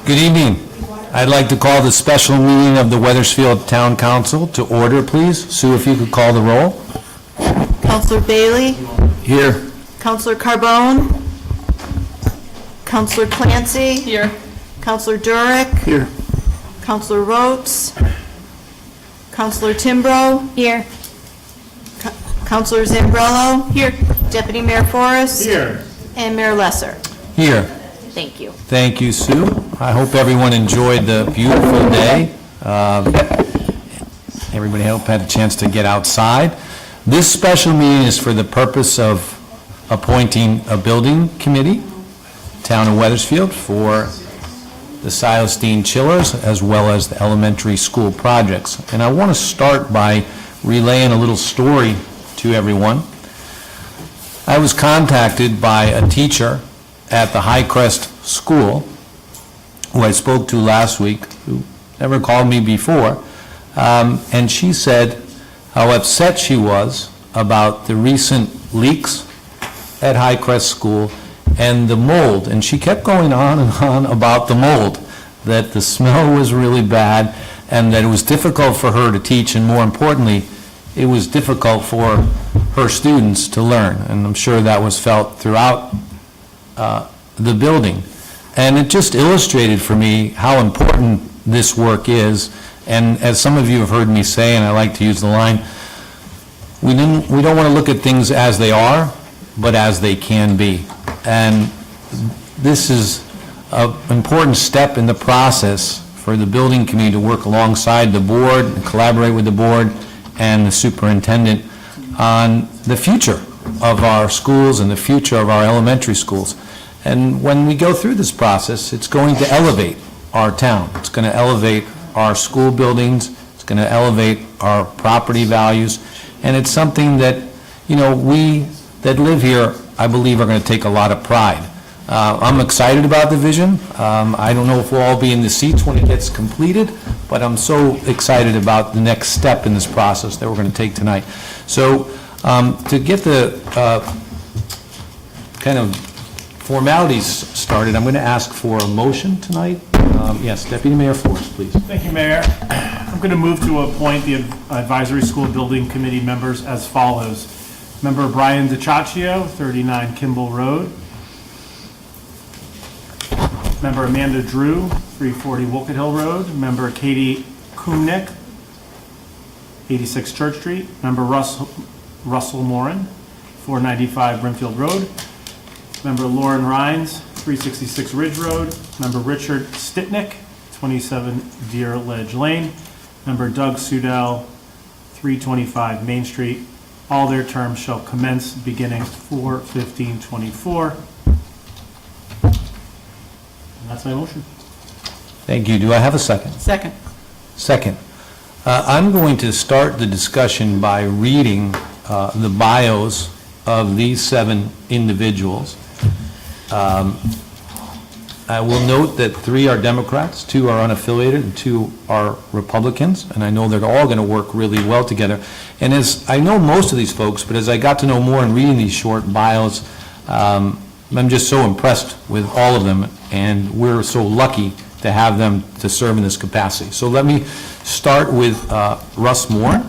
Good evening. I'd like to call the special meeting of the Wethersfield Town Council to order, please. Sue, if you could call the roll. Councillor Bailey? Here. Councillor Carbone? Councillor Clancy? Here. Councillor Durick? Here. Councillor Rhodes? Councillor Timbrow? Here. Councillor Zambrello? Here. Deputy Mayor Forrest? Here. And Mayor Lesser. Here. Thank you. Thank you, Sue. I hope everyone enjoyed the beautiful day. Everybody hope had a chance to get outside. This special meeting is for the purpose of appointing a building committee, Town of Wethersfield, for the Silas, Deane chillers, as well as the elementary school projects. And I want to start by relaying a little story to everyone. I was contacted by a teacher at the Highcrest School, who I spoke to last week, who never called me before, and she said how upset she was about the recent leaks at Highcrest School and the mold. And she kept going on and on about the mold, that the smell was really bad, and that it was difficult for her to teach, and more importantly, it was difficult for her students to learn. And I'm sure that was felt throughout the building. And it just illustrated for me how important this work is. And as some of you have heard me say, and I like to use the line, we don't want to look at things as they are, but as they can be. And this is an important step in the process for the building committee to work alongside the board, and collaborate with the board and the superintendent on the future of our schools and the future of our elementary schools. And when we go through this process, it's going to elevate our town. It's going to elevate our school buildings. It's going to elevate our property values. And it's something that, you know, we that live here, I believe, are going to take a lot of pride. I'm excited about the vision. I don't know if we'll all be in the seats when it gets completed, but I'm so excited about the next step in this process that we're going to take tonight. So to get the kind of formalities started, I'm going to ask for a motion tonight. Yes, Deputy Mayor Forrest, please. Thank you, Mayor. I'm going to move to appoint the Advisory School Building Committee members as follows. Member Brian DiCiaccio, 39 Kimball Road. Member Amanda Drew, 340 Wolcott Hill Road. Member Katie Kumnick, 86 Church Street. Member Russell Morin, 495 Brimfield Road. Member Lauren Rhines, 366 Ridge Road. Member Richard Stitnick, 27 Deer Ledge Lane. Member Doug Sudell, 325 Main Street. All their terms shall commence beginning 4/15/24. And that's my motion. Thank you. Do I have a second? Second. Second. I'm going to start the discussion by reading the bios of these 7 individuals. I will note that 3 are Democrats, 2 are unaffiliated, and 2 are Republicans, and I know they're all going to work really well together. And as I know most of these folks, but as I got to know more in reading these short bios, I'm just so impressed with all of them, and we're so lucky to have them to serve in this capacity. So let me start with Russ Moore.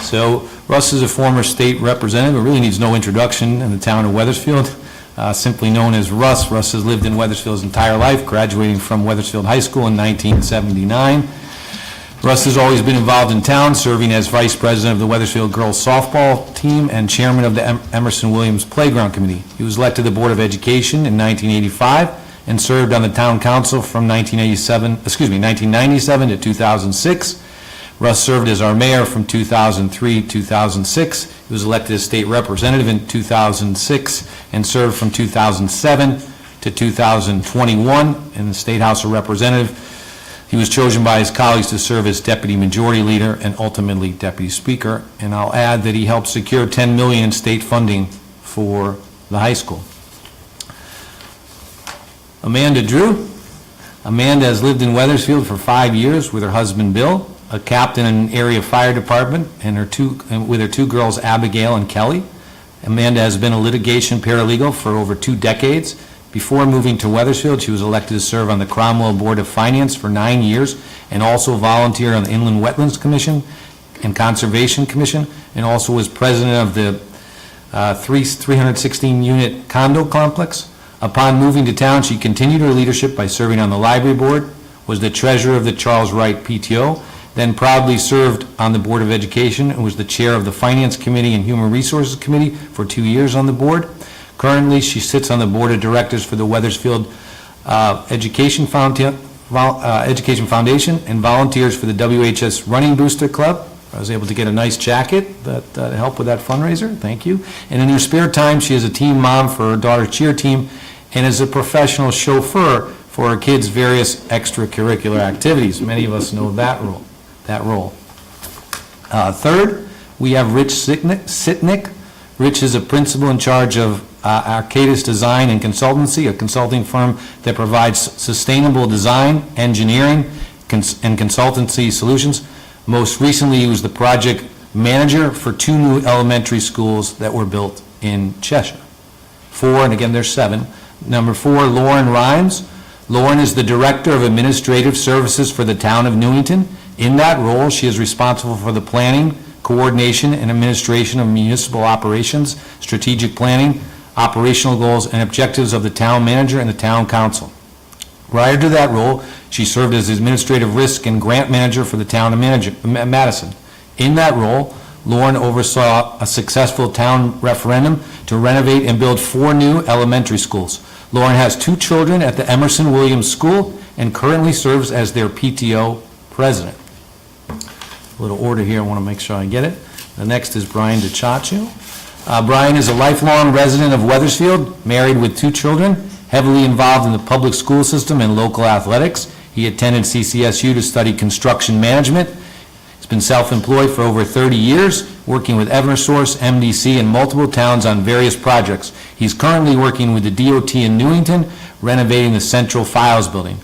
So Russ is a former state representative who really needs no introduction in the town of Wethersfield. Simply known as Russ. Russ has lived in Wethersfield his entire life, graduating from Wethersfield High School in 1979. Russ has always been involved in town, serving as vice president of the Wethersfield girls softball team and chairman of the Emerson Williams Playground Committee. He was elected to the Board of Education in 1985 and served on the town council from 1997 to 2006. Russ served as our mayor from 2003 to 2006. He was elected as state representative in 2006 and served from 2007 to 2021 in the State House of Representatives. He was chosen by his colleagues to serve as deputy majority leader and ultimately deputy speaker. And I'll add that he helped secure $10 million in state funding for the high school. Amanda Drew. Amanda has lived in Wethersfield for 5 years with her husband Bill, a captain in an area fire department, and with her 2 girls, Abigail and Kelly. Amanda has been a litigation paralegal for over 2 decades Before moving to Wethersfield, she was elected to serve on the Cromwell Board of Finance for 9 years, and also volunteered on the Inland Wetlands Commission and Conservation Commission, and also was president of the 316-unit condo complex. Upon moving to town, she continued her leadership by serving on the library board, was the treasurer of the Charles Wright PTO, then proudly served on the Board of Education and was the chair of the Finance Committee and Human Resources Committee for 2 years on the board. Currently, she sits on the Board of Directors for the Wethersfield Education Foundation and volunteers for the WHS Running Booster Club. I was able to get a nice jacket that helped with that fundraiser. Thank you. And in her spare time, she is a team mom for her daughter's cheer team and is a professional chauffeur for her kids' various extracurricular activities. Many of us know that role. Third, we have Rich Sitnick. Rich is a principal in charge of Arcadis Design and Consultancy, a consulting firm that provides sustainable design, engineering, and consultancy solutions. Most recently, he was the project manager for 2 new elementary schools that were built in Cheshire. 4, and again, there's 7. Number 4, Lauren Rhymes. Lauren is the Director of Administrative Services for the town of Newington. In that role, she is responsible for the planning, coordination, and administration of municipal operations, strategic planning, operational goals, and objectives of the town manager and the town council. Prior to that role, she served as administrative risk and grant manager for the town of Madison. In that role, Lauren oversaw a successful town referendum to renovate and build 4 new elementary schools. Lauren has 2 children at the Emerson Williams School and currently serves as their PTO president. A little order here, I want to make sure I get it. The next is Brian DiCiaccio. Brian is a lifelong resident of Wethersfield, married with 2 children, heavily involved in the public school system and local athletics. He attended CCSU to study construction management. He's been self-employed for over 30 years, working with Eversource, MDC, and multiple towns on various projects. He's currently working with the DOT in Newington, renovating the Central Files Building.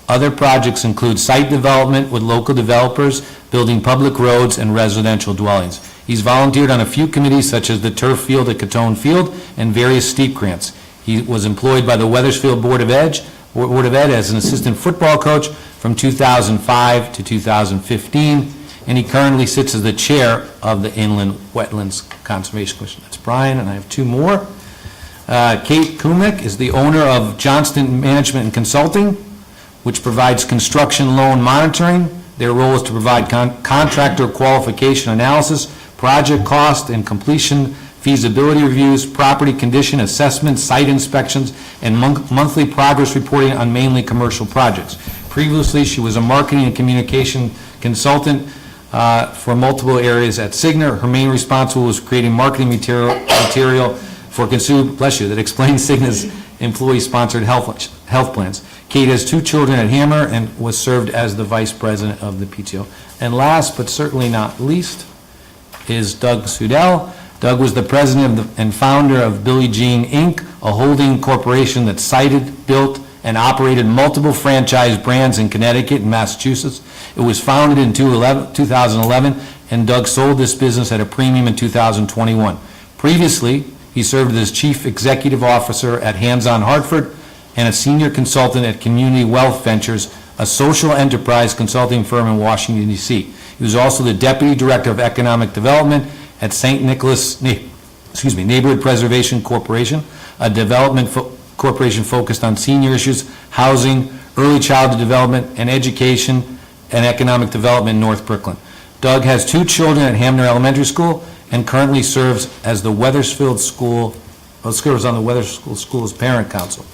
Other projects include site development with local developers, building public roads and residential dwellings. He's volunteered on a few committees such as the turf field at Catone Field and various steep grants. He was employed by the Wethersfield Board of Ed as an assistant football coach from 2005 to 2015, and he currently sits as the chair of the Inland Wetlands Conservation Commission. That's Brian, and I have 2 more. Kate Kumick is the owner of Johnston Management and Consulting, which provides construction loan monitoring. Their role is to provide contractor qualification analysis, project cost and completion feasibility reviews, property condition assessments, site inspections, and monthly progress reporting on mainly commercial projects. Previously, she was a marketing and communication consultant for multiple areas at Cigna. Her main responsibility was creating marketing material for consumer, that explains Cigna's employee-sponsored health plans. Kate has 2 children at Hammer and was served as the vice president of the PTO. And last, but certainly not least, is Doug Sudell. Doug was the president and founder of Billie Jean Inc., a holding corporation that sited, built, and operated multiple franchise brands in Connecticut and Massachusetts. It was founded in 2011, and Doug sold this business at a premium in 2021. Previously, he served as chief executive officer at Hands On Hartford and a senior consultant at Community Wealth Ventures, a social enterprise consulting firm in Washington, D.C. He was also the deputy director of economic development at St. Nicholas Neighborhood Preservation Corporation, a development corporation focused on senior issues, housing, early childhood development, and education and economic development in North Brooklyn. Doug has 2 children at Hamner Elementary School and currently serves as the Wethersfield School, serves on the Wethersfield School's parent council.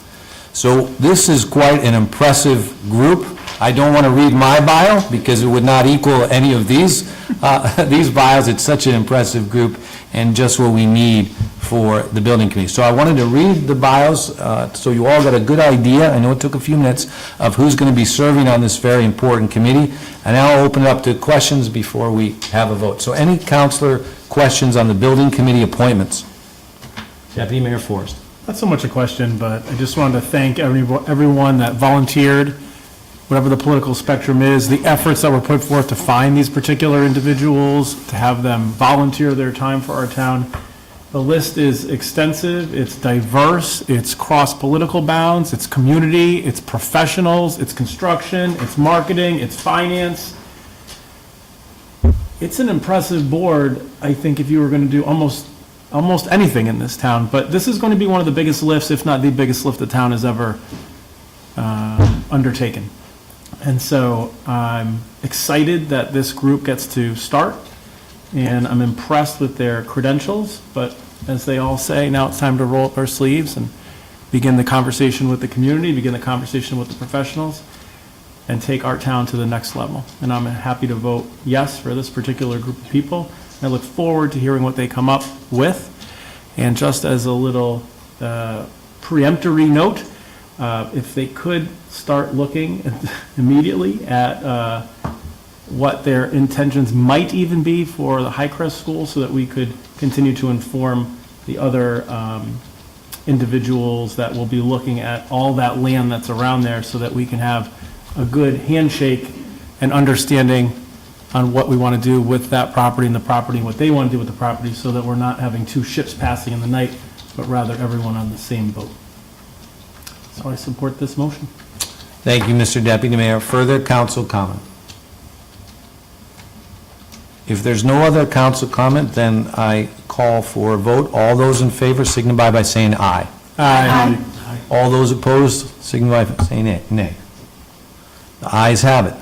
So this is quite an impressive group. I don't want to read my bio because it would not equal any of these bios. It's such an impressive group and just what we need for the building committee. So I wanted to read the bios so you all got a good idea. I know it took a few minutes of who's going to be serving on this very important committee. And now I'll open it up to questions before we have a vote. So any counselor questions on the building committee appointments? Deputy Mayor Forrest. Not so much a question, but I just wanted to thank everyone that volunteered, whatever the political spectrum is, the efforts that were put forth to find these particular individuals, to have them volunteer their time for our town. The list is extensive, it's diverse, it's cross-political bounds, it's community, it's professionals, it's construction, it's marketing, it's finance. It's an impressive board, I think, if you were going to do almost anything in this town. But this is going to be one of the biggest lifts, if not the biggest lift the town has ever undertaken. And so I'm excited that this group gets to start, and I'm impressed with their credentials. But as they all say, now it's time to roll up our sleeves and begin the conversation with the community, begin the conversation with the professionals, and take our town to the next level. And I'm happy to vote yes for this particular group of people. I look forward to hearing what they come up with. And just as a little preemptory note, if they could start looking immediately at what their intentions might even be for the Highcrest School, so that we could continue to inform the other individuals that will be looking at all that land that's around there, so that we can have a good handshake and understanding on what we want to do with that property and the property, and what they want to do with the property, so that we're not having two ships passing in the night, but rather everyone on the same boat. So I support this motion. Thank you, Mr. Deputy Mayor. Further council comment? If there's no other council comment, then I call for a vote. All those in favor signify by saying aye. Aye. All those opposed signify by saying nay. The ayes have it.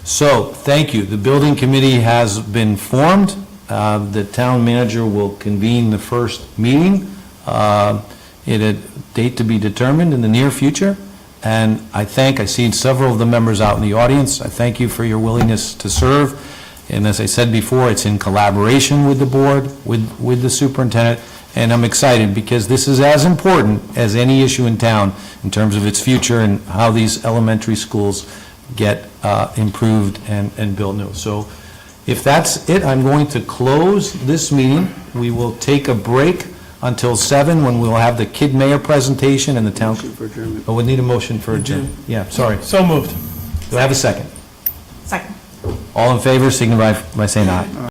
So, thank you. The building committee has been formed. The town manager will convene the first meeting at a date to be determined in the near future. And I see several of the members out in the audience. I thank you for your willingness to serve. And as I said before, it's in collaboration with the board, with the superintendent. And I'm excited because this is as important as any issue in town in terms of its future and how these elementary schools get improved and built new. So if that's it, I'm going to close this meeting. We will take a break until 7, when we'll have the Kid Mayor presentation and the town. Oh, we need a motion for adjournment. Yeah, sorry. So moved. Do I have a second? Second. All in favor, signify by saying aye.